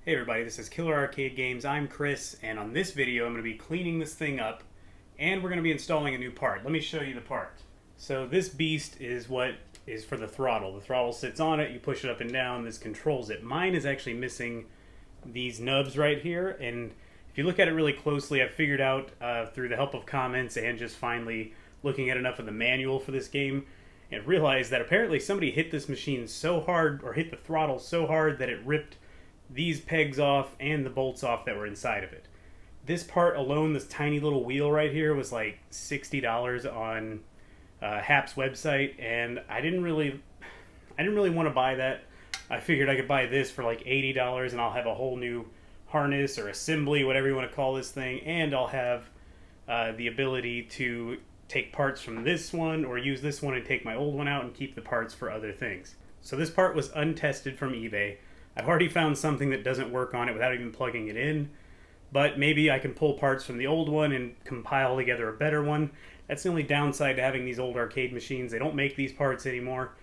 Hey everybody, this is Killer Arcade Games. I'm Chris, and on this video I'm going to be cleaning this thing up, and we're going to be installing a new part. Let me show you the part. So this beast is what is for the throttle. The throttle sits on it, you push it up and down, this controls it. Mine is actually missing these nubs right here, and if you look at it really closely, I've figured out through the help of comments and just finally looking at enough of the manual for this game, and realized that apparently somebody hit this machine so hard, or hit the throttle so hard, that it ripped these pegs off and the bolts off that were inside of it. This part alone, this tiny little wheel right here, was like $60 on Hap's website, and I didn't really want to buy that. I figured I could buy this for like $80 and I'll have a whole new harness or assembly, whatever you want to call this thing, and I'll have the ability to take parts from this one or use this one and take my old one out and keep the parts for other things. So this part was untested from eBay. I've already found something that doesn't work on it without even plugging it in, but maybe I can pull parts from the old one and compile together a better one. That's the only downside to having these old arcade machines. They don't make these parts anymore.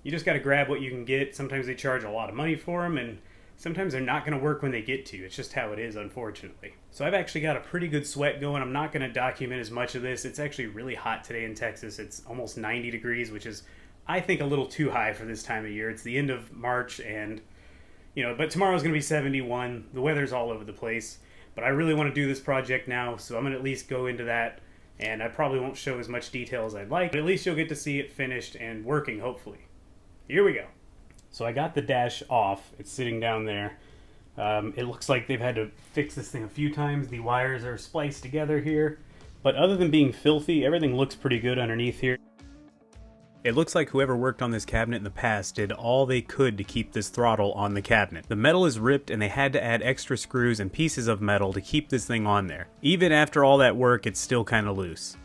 You just got to grab what you can get. Sometimes they charge a lot of money for them, and sometimes they're not going to work when they get to you. It's just how it is, unfortunately. So I've actually got a pretty good sweat going. I'm not going to document as much of this. It's actually really hot today in Texas. It's almost 90 degrees, which is, I think, a little too high for this time of year. It's the end of March, and but tomorrow's going to be 71. The weather's all over the place. But I really want to do this project now, so I'm going to at least go into that. And I probably won't show as much detail as I'd like, but at least you'll get to see it finished and working, hopefully. Here we go. So I got the dash off. It's sitting down there. It looks like they've had to fix this thing a few times. The wires are spliced together here. But other than being filthy, everything looks pretty good underneath here. It looks like whoever worked on this cabinet in the past did all they could to keep this throttle on the cabinet. The metal is ripped and they had to add extra screws and pieces of metal to keep this thing on there. Even after all that work, it's still kind of loose.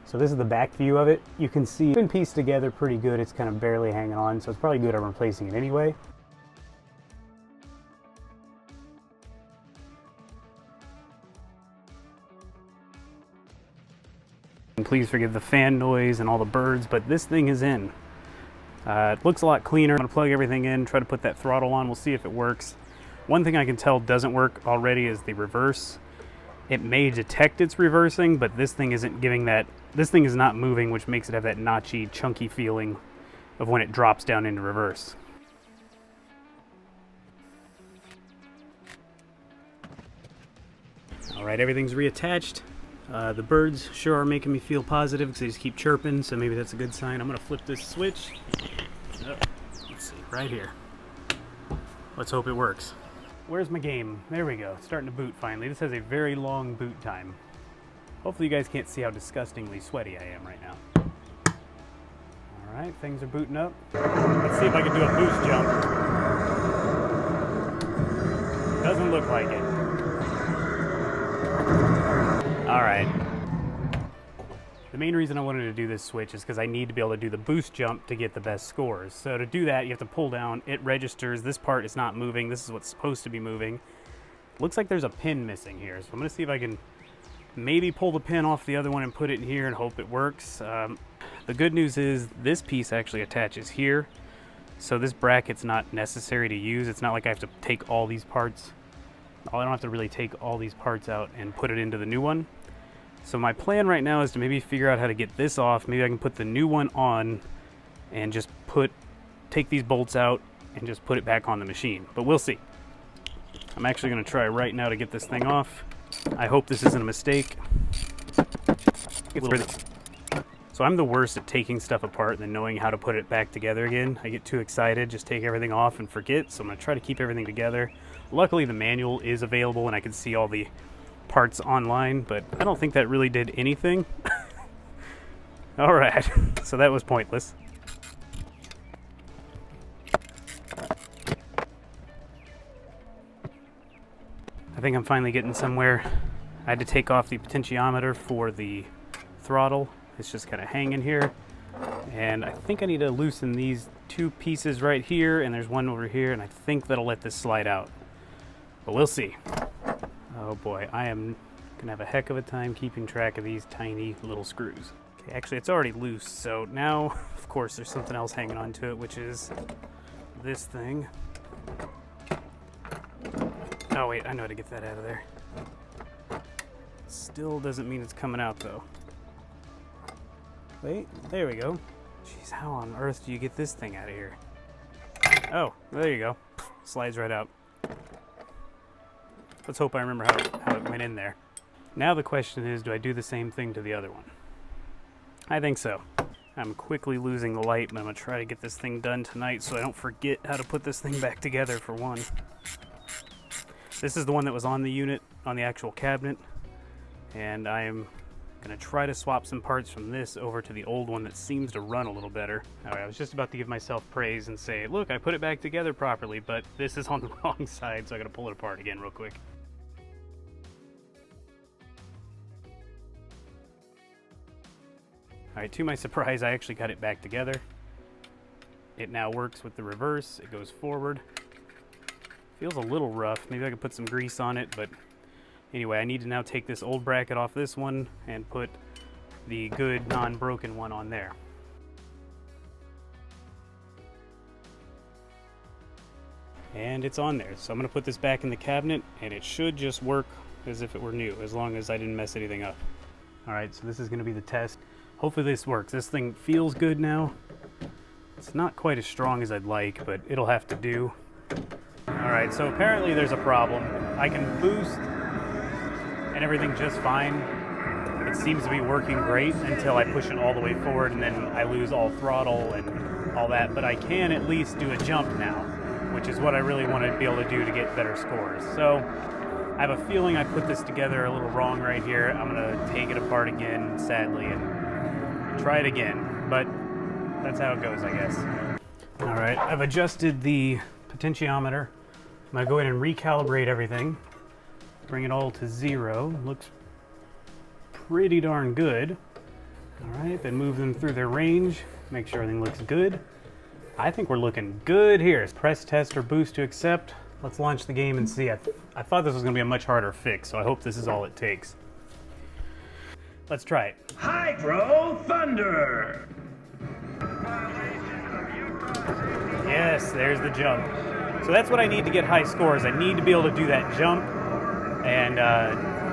So this is the back view of it. You can see it's been pieced together pretty good. It's kind of barely hanging on, so it's probably good I'm replacing it anyway. And please forgive the fan noise and all the birds, but this thing is in. It looks a lot cleaner. I'm going to plug everything in, try to put that throttle on. We'll see if it works. One thing I can tell doesn't work already is the reverse. It may detect it's reversing, but this thing isn't giving that. This thing is not moving, which makes it have that notchy, chunky feeling of when it drops down into reverse. All right, everything's reattached. The birds sure are making me feel positive because they just keep chirping, so maybe that's a good sign. I'm going to flip this switch. Oh, let's see, right here. Let's hope it works. Where's my game? There we go. It's starting to boot finally. This has a very long boot time. Hopefully you guys can't see how disgustingly sweaty I am right now. Alright, things are booting up. Let's see if I can do a boost jump. Doesn't look like it. Alright. The main reason I wanted to do this switch is because I need to be able to do the boost jump to get the best scores. So to do that, you have to pull down. It registers. This part is not moving. This is what's supposed to be moving. Looks like there's a pin missing here. So I'm going to see if I can maybe pull the pin off the other one and put it in here and hope it works. The good news is this piece actually attaches here. So this bracket's not necessary to use. It's not like I have to take all these parts. I don't have to really take all these parts out and put it into the new one. So my plan right now is to maybe figure out how to get this off. Maybe I can put the new one on and just take these bolts out and just put it back on the machine. But we'll see. I'm actually going to try right now to get this thing off. I hope this isn't a mistake. So I'm the worst at taking stuff apart than knowing how to put it back together again. I get too excited, just take everything off and forget. So I'm going to try to keep everything together. Luckily the manual is available and I can see all the parts online, but I don't think that really did anything. Alright, so that was pointless. I think I'm finally getting somewhere. I had to take off the potentiometer for the throttle. It's just kind of hanging here. And I think I need to loosen these two pieces right here, and there's one over here, and I think that'll let this slide out. But we'll see. Oh boy, I am gonna have a heck of a time keeping track of these tiny little screws. Okay, actually it's already loose, so now, of course, there's something else hanging on to it, which is this thing. Oh wait, I know how to get that out of there. Still doesn't mean it's coming out though. Wait, there we go. Jeez, how on earth do you get this thing out of here? Oh, there you go. Slides right out. Let's hope I remember how it went in there. Now the question is, do I do the same thing to the other one? I think so. I'm quickly losing the light, but I'm going to try to get this thing done tonight so I don't forget how to put this thing back together for one. This is the one that was on the unit, on the actual cabinet, and I am going to try to swap some parts from this over to the old one that seems to run a little better. Alright, I was just about to give myself praise and say, look, I put it back together properly, but this is on the wrong side, so I got to pull it apart again real quick. Alright, to my surprise, I actually got it back together. It now works with the reverse. It goes forward. Feels a little rough. Maybe I could put some grease on it, but anyway, I need to now take this old bracket off this one and put the good, non-broken one on there. And it's on there. So I'm going to put this back in the cabinet, and it should just work as if it were new, as long as I didn't mess anything up. Alright, so this is going to be the test. Hopefully this works. This thing feels good now. It's not quite as strong as I'd like, but it'll have to do. Alright, so apparently there's a problem. I can boost and everything just fine. It seems to be working great until I push it all the way forward, and then I lose all throttle and all that. But I can at least do a jump now, which is what I really want to be able to do to get better scores. So I have a feeling I put this together a little wrong right here. I'm going to take it apart again, sadly, and try it again, but that's how it goes, I guess. Alright, I've adjusted the potentiometer. I'm going to go in and recalibrate everything. Bring it all to 0. Looks pretty darn good. Alright, then move them through their range. Make sure everything looks good. I think we're looking good here. Press test or boost to accept. Let's launch the game and see. I thought this was going to be a much harder fix, so I hope this is all it takes. Let's try it. Hydro Thunder! Yes, there's the jump. So that's what I need to get high scores. I need to be able to do that jump and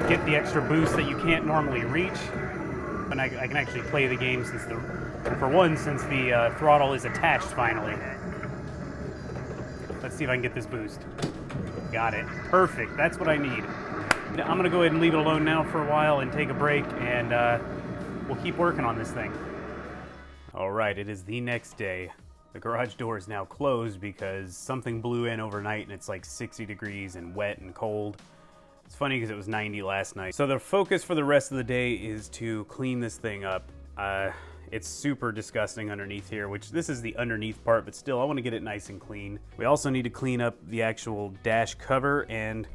get the extra boost that you can't normally reach. And I can actually play the game since the throttle is attached finally. Let's see if I can get this boost. Got it. Perfect. That's what I need. I'm going to go ahead and leave it alone now for a while and take a break, and we'll keep working on this thing. Alright, it is the next day. The garage door is now closed because something blew in overnight and it's like 60 degrees and wet and cold. It's funny because it was 90 last night. So the focus for the rest of the day is to clean this thing up. It's super disgusting underneath here, which this is the underneath part, but still I want to get it nice and clean. We also need to clean up the actual dash cover, and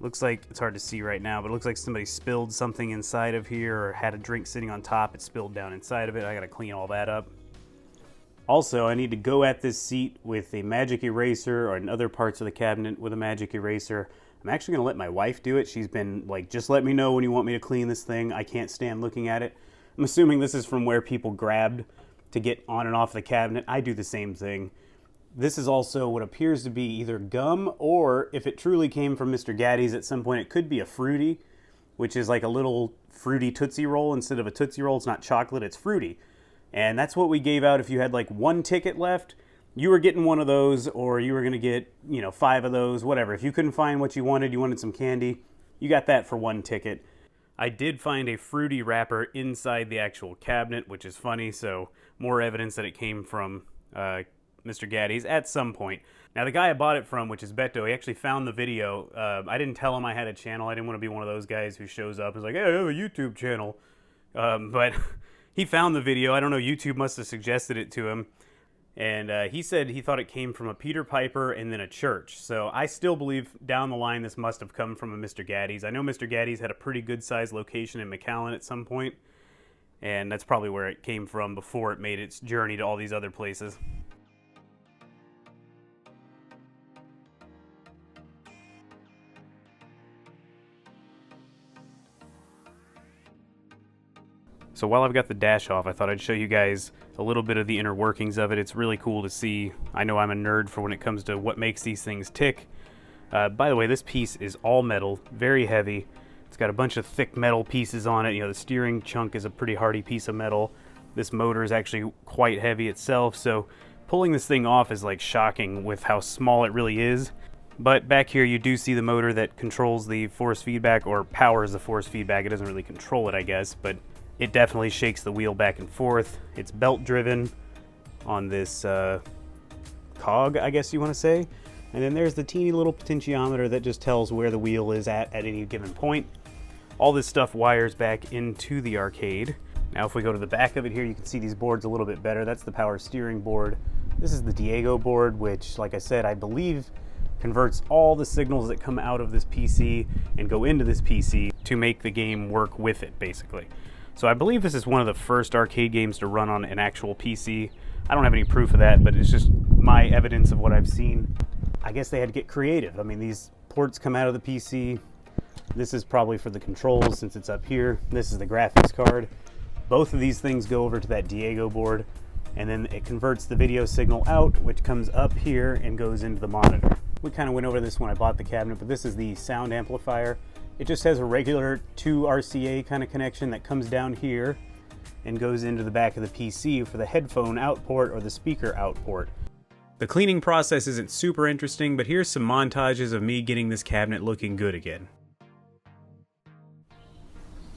looks like, it's hard to see right now, but it looks like somebody spilled something inside of here or had a drink sitting on top. It spilled down inside of it. I gotta clean all that up. Also, I need to go at this seat with a magic eraser, or in other parts of the cabinet with a magic eraser. I'm actually gonna let my wife do it. She's been like, just let me know when you want me to clean this thing. I can't stand looking at it. I'm assuming this is from where people grabbed to get on and off the cabinet. I do the same thing. This is also what appears to be either gum, or if it truly came from Mr. Gaddy's at some point, it could be a Fruity, which is like a little fruity Tootsie Roll. Instead of a Tootsie Roll, it's not chocolate, it's fruity. And that's what we gave out if you had like one ticket left. You were getting one of those, or you were going to get, 5 of those, whatever. If you couldn't find what you wanted some candy, you got that for one ticket. I did find a fruity wrapper inside the actual cabinet, which is funny, so more evidence that it came from Mr. Gaddy's at some point. Now, the guy I bought it from, which is Beto, he actually found the video. I didn't tell him I had a channel. I didn't want to be one of those guys who shows up and is like, hey, I have a YouTube channel. But he found the video. I don't know, YouTube must have suggested it to him. And he said he thought it came from a Peter Piper and then a church. So I still believe down the line this must have come from a Mr. Gaddy's. I know Mr. Gaddy's had a pretty good sized location in McAllen at some point. And that's probably where it came from before it made its journey to all these other places. So while I've got the dash off, I thought I'd show you guys a little bit of the inner workings of it. It's really cool to see. I know I'm a nerd for when it comes to what makes these things tick. By the way, this piece is all metal, very heavy. It's got a bunch of thick metal pieces on it. You know, the steering chunk is a pretty hardy piece of metal. This motor is actually quite heavy itself, so pulling this thing off is like shocking with how small it really is. But back here you do see the motor that controls the force feedback, or powers the force feedback. It doesn't really control it, I guess, but it definitely shakes the wheel back and forth. It's belt driven on this cog, I guess you want to say. And then there's the teeny little potentiometer that just tells where the wheel is at any given point. All this stuff wires back into the arcade. Now if we go to the back of it here, you can see these boards a little bit better. That's the power steering board. This is the Diego board, which, like I said, I believe converts all the signals that come out of this PC and go into this PC to make the game work with it, basically. So I believe this is one of the first arcade games to run on an actual PC. I don't have any proof of that, but it's just my evidence of what I've seen. I guess they had to get creative. I mean, these ports come out of the PC. This is probably for the controls since it's up here. This is the graphics card. Both of these things go over to that Diego board, and then it converts the video signal out, which comes up here and goes into the monitor. We kind of went over this when I bought the cabinet, but this is the sound amplifier. It just has a regular 2 RCA kind of connection that comes down here and goes into the back of the PC for the headphone out port or the speaker out port. The cleaning process isn't super interesting, but here's some montages of me getting this cabinet looking good again.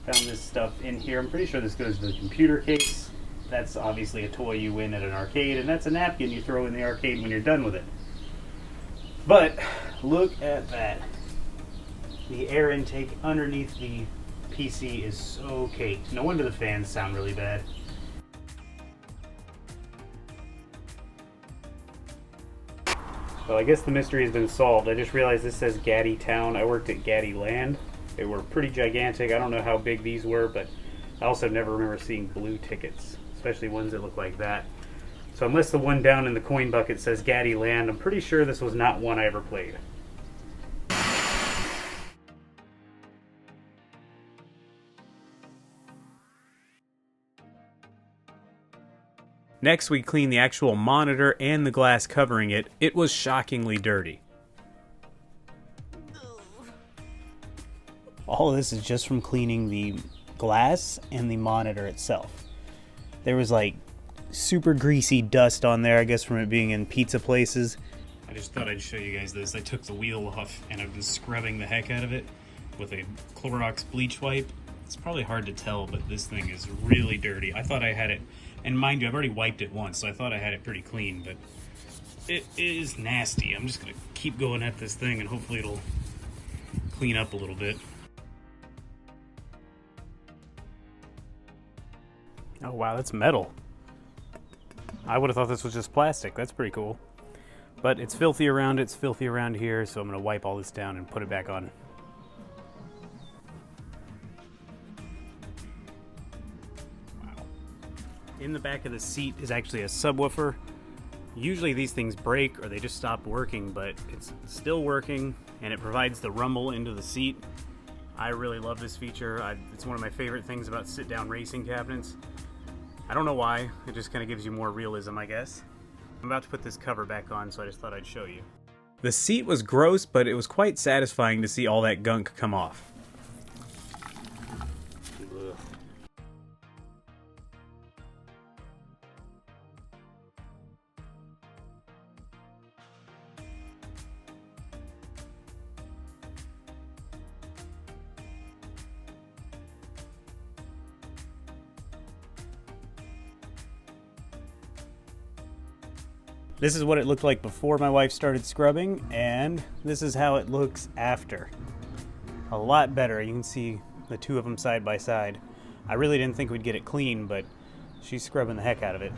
Found this stuff in here. I'm pretty sure this goes to the computer case. That's obviously a toy you win at an arcade, and that's a napkin you throw in the arcade when you're done with it. But look at that. The air intake underneath the PC is so caked. No wonder the fans sound really bad. Well, I guess the mystery has been solved. I just realized this says Gaddy Town. I worked at Gaddy Land. They were pretty gigantic. I don't know how big these were, but I also never remember seeing blue tickets, especially ones that look like that. So unless the one down in the coin bucket says Gaddy Land, I'm pretty sure this was not one I ever played. Next, we cleaned the actual monitor and the glass covering it. It was shockingly dirty. All of this is just from cleaning the glass and the monitor itself. There was like super greasy dust on there, I guess from it being in pizza places. I just thought I'd show you guys this. I took the wheel off and I've been scrubbing the heck out of it with a Clorox bleach wipe. It's probably hard to tell, but this thing is really dirty. I thought I had it, and mind you, I've already wiped it once, so I thought I had it pretty clean, but it is nasty. I'm just gonna keep going at this thing and hopefully it'll clean up a little bit. Oh wow, that's metal. I would have thought this was just plastic. That's pretty cool. But it's filthy around it, it's filthy around here, so I'm gonna wipe all this down and put it back on. Wow. In the back of the seat is actually a subwoofer. Usually these things break or they just stop working, but it's still working and it provides the rumble into the seat. I really love this feature. It's one of my favorite things about sit-down racing cabinets. I don't know why, it just kind of gives you more realism, I guess. I'm about to put this cover back on, so I just thought I'd show you. The seat was gross, but it was quite satisfying to see all that gunk come off. Ugh. This is what it looked like before my wife started scrubbing, and this is how it looks after. A lot better. You can see the two of them side by side. I really didn't think we'd get it clean, but she's scrubbing the heck out of it.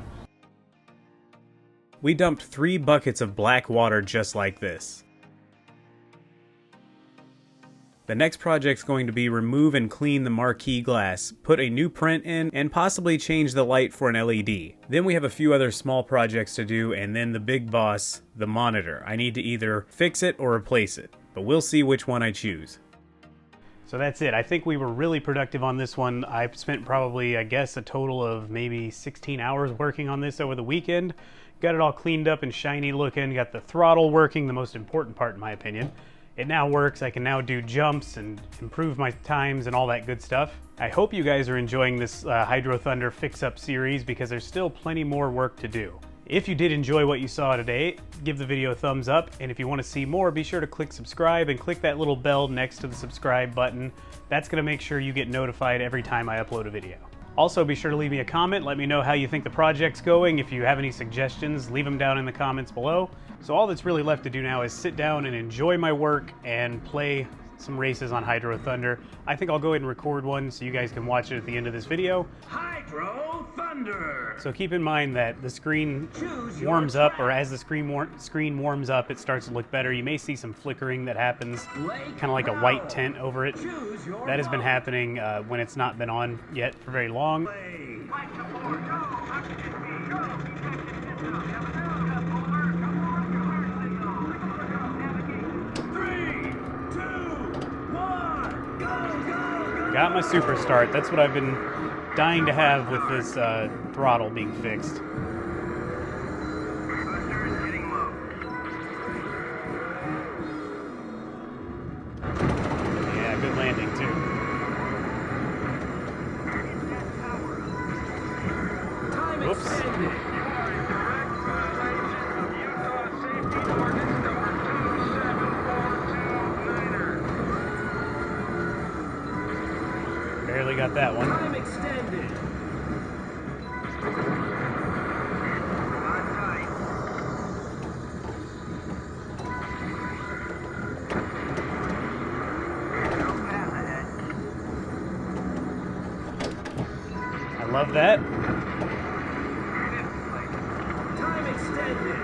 We dumped 3 buckets of black water just like this. The next project's going to be remove and clean the marquee glass, put a new print in, and possibly change the light for an LED. Then we have a few other small projects to do, and then the big boss, the monitor. I need to either fix it or replace it, but we'll see which one I choose. So that's it. I think we were really productive on this one. I spent probably, I guess, a total of maybe 16 hours working on this over the weekend. Got it all cleaned up and shiny looking. Got the throttle working, the most important part in my opinion. It now works. I can now do jumps and improve my times and all that good stuff. I hope you guys are enjoying this Hydro Thunder fix-up series because there's still plenty more work to do. If you did enjoy what you saw today, give the video a thumbs up, and if you want to see more, be sure to click subscribe and click that little bell next to the subscribe button. That's going to make sure you get notified every time I upload a video. Also, be sure to leave me a comment. Let me know how you think the project's going. If you have any suggestions, leave them down in the comments below. So all that's really left to do now is sit down and enjoy my work and play some races on Hydro Thunder. I think I'll go ahead and record one so you guys can watch it at the end of this video. Hydro Thunder! So keep in mind that the screen warms up, or as the screen warms up, it starts to look better. You may see some flickering that happens, kind of like a white tint over it. That has been happening when it's not been on yet for very long. Got my super start. That's what I've been dying to have with this throttle being fixed. Yeah, good landing too. Whoops. Barely got that one. Time extended. I love that. Time extended.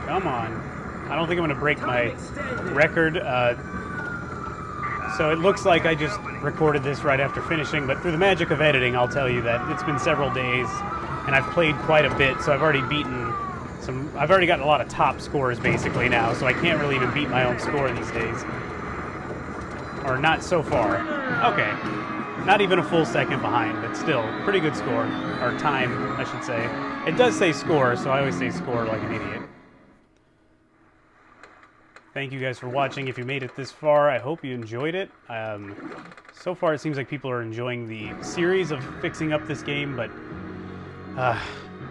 Come on. I don't think I'm going to break my record. So it looks like I just recorded this right after finishing, but through the magic of editing, I'll tell you that it's been several days, and I've played quite a bit, so I've already gotten a lot of top scores basically now, so I can't really even beat my own score these days. Or not so far. Okay. Not even a full second behind, but still, pretty good score. Or time, I should say. It does say score, so I always say score like an idiot. Thank you guys for watching. If you made it this far, I hope you enjoyed it. So far, it seems like people are enjoying the series of fixing up this game, but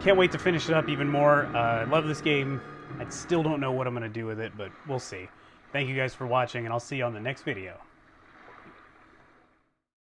can't wait to finish it up even more. I love this game. I still don't know what I'm going to do with it, but we'll see. Thank you guys for watching, and I'll see you on the next video.